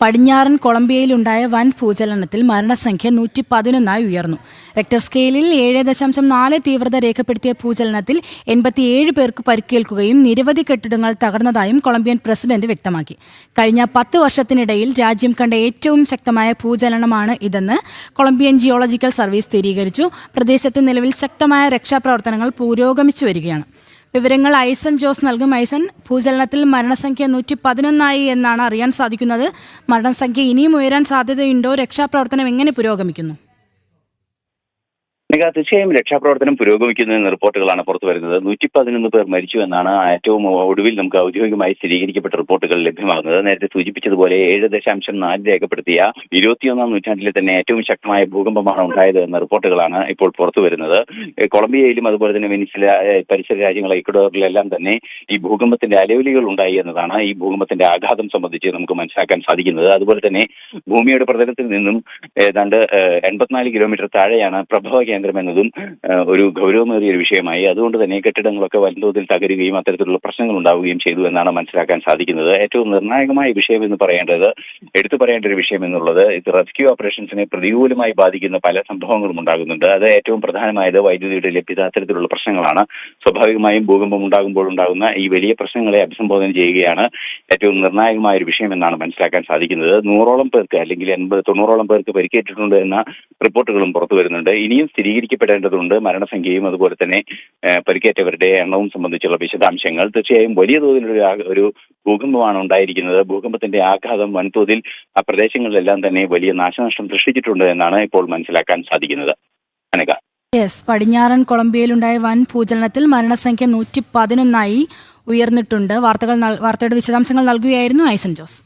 പടിഞ്ഞാറൻ കൊളംബിയയിലുണ്ടായ വൻ ഭൂചലനത്തിൽ മരണസംഖ്യ 111 ഉയർന്നു. റിക്ടർ സ്കെയിലിൽ 7.4 തീവ്രത രേഖപ്പെടുത്തിയ ഭൂചലനത്തിൽ 87 പേർക്ക് പരിക്കേൽക്കുകയും നിരവധി കെട്ടിടങ്ങൾ തകർന്നതായും കൊളംബിയൻ പ്രസിഡന്റ് വ്യക്തമാക്കി. കഴിഞ്ഞ 10 വർഷത്തിനിടയിൽ രാജ്യം കണ്ട ഏറ്റവും ശക്തമായ ഭൂചലനമാണ് ഇതെന്ന് കൊളംബിയൻ ജിയോളജിക്കൽ സർവീസ് സ്ഥിരീകരിച്ചു. പ്രദേശത്ത് നിലവിൽ ശക്തമായ രക്ഷാപ്രവർത്തനങ്ങൾ പുരോഗമിച്ചു വരികയാണ്. വിവരങ്ങൾ ഐസൻ ജോസ് നൽകും. ഐസൻ, ഭൂചലനത്തിൽ മരണസംഖ്യ 111 എന്നാണ് അറിയാൻ സാധിക്കുന്നത്. മരണസംഖ്യ ഇനിയും ഉയരാൻ സാധ്യതയുണ്ടോ? രക്ഷാപ്രവർത്തനം എങ്ങനെ പുരോഗമിക്കുന്നു? തീർച്ചയായും രക്ഷാപ്രവർത്തനം പുരോഗമിക്കുന്നതിന് റിപ്പോർട്ടുകളാണ് പുറത്തു വരുന്നത്. 111 പേർ മരിച്ചു എന്നാണ് ഏറ്റവും ഒടുവിൽ നമുക്ക് ഔദ്യോഗികമായി സ്ഥിരീകരിക്കപ്പെട്ട റിപ്പോർട്ടുകൾ ലഭ്യമാകുന്നത്. നേരത്തെ സൂചിപ്പിച്ചതുപോലെ 7.4 രേഖപ്പെടുത്തിയ 21ാം നൂറ്റാണ്ടിലെ തന്നെ ഏറ്റവും ശക്തമായ ഭൂകമ്പമാണ് ഉണ്ടായത് എന്ന റിപ്പോർട്ടുകളാണ് ഇപ്പോൾ പുറത്തു വരുന്നത്. കൊളംബിയയിലും അതുപോലെ തന്നെ വെനിസില പരിസര രാജ്യങ്ങൾ ഇക്വഡോറിലെല്ലാം തന്നെ ഈ ഭൂകമ്പത്തിന്റെ അലവലികൾ ഉണ്ടായി എന്നതാണ് ഈ ഭൂകമ്പത്തിന്റെ ആഘാതം സംബന്ധിച്ച് നമുക്ക് മനസ്സിലാക്കാൻ സാധിക്കുന്നത്. അതുപോലെ തന്നെ ഭൂമിയുടെ പ്രതലത്തിൽ നിന്നും ഏതാണ്ട് 84 കിലോമീറ്റർ താഴെയാണ് പ്രഭവ കേന്ദ്രം എന്നതും ഒരു ഗൗരവമേറിയ ഒരു വിഷയമായി. അതുകൊണ്ട് തന്നെ കെട്ടിടങ്ങളൊക്കെ വൻതോതിൽ തകരുകയും അത്തരത്തിലുള്ള പ്രശ്നങ്ങൾ ഉണ്ടാവുകയും ചെയ്തു എന്നാണ് മനസ്സിലാക്കാൻ സാധിക്കുന്നത്. ഏറ്റവും നിർണായകമായ വിഷയം എന്ന് പറയേണ്ടത്, എടുത്തു പറയേണ്ട ഒരു വിഷയം എന്നുള്ളത്, ഇത് റെസ്ക്യൂ ഓപ്പറേഷൻസിനെ പ്രതികൂലമായി ബാധിക്കുന്ന പല സംഭവങ്ങളും ഉണ്ടാകുന്നുണ്ട്. അത് ഏറ്റവും പ്രധാനമായത് വൈദ്യുതിയുടെ ലഭ്യത, അത്തരത്തിലുള്ള പ്രശ്നങ്ങളാണ്. സ്വാഭാവികമായും ഭൂകമ്പം ഉണ്ടാകുമ്പോൾ ഉണ്ടാകുന്ന ഈ വലിയ പ്രശ്നങ്ങളെ അഭിസംബോധന ചെയ്യുകയാണ് ഏറ്റവും നിർണായകമായ ഒരു വിഷയം എന്നാണ് മനസ്സിലാക്കാൻ സാധിക്കുന്നത്. 100ഓളം പേർക്ക് അല്ലെങ്കിൽ 80-90ഓളം പേർക്ക് പരിക്കേറ്റിട്ടുണ്ട് എന്ന റിപ്പോർട്ടുകളും പുറത്തു വരുന്നുണ്ട്. ഇനിയും സ്ഥിരീകരിക്കപ്പെടേണ്ടതുണ്ട് മരണസംഖ്യയും അതുപോലെ തന്നെ പരിക്കേറ്റവരുടെ എണ്ണവും സംബന്ധിച്ചുള്ള വിശദാംശങ്ങൾ. തീർച്ചയായും വലിയ തോതിലുള്ള ഒരു ഭൂകമ്പമാണ് ഉണ്ടായിരിക്കുന്നത്. ഭൂകമ്പത്തിന്റെ ആഘാതം വൻതോതിൽ ആ പ്രദേശങ്ങളിലെല്ലാം തന്നെ വലിയ നാശനഷ്ടം സൃഷ്ടിച്ചിട്ടുണ്ട് എന്നാണ് ഇപ്പോൾ മനസ്സിലാക്കാൻ സാധിക്കുന്നത്. പടിഞ്ഞാറൻ കൊളംബിയയിലുണ്ടായ വൻ ഭൂചലനത്തിൽ മരണസംഖ്യ 111 ഉയർന്നിട്ടുണ്ട്. വാർത്തയുടെ വിശദാംശങ്ങൾ നൽകുകയായിരുന്നു ഐസൻ ജോസ്.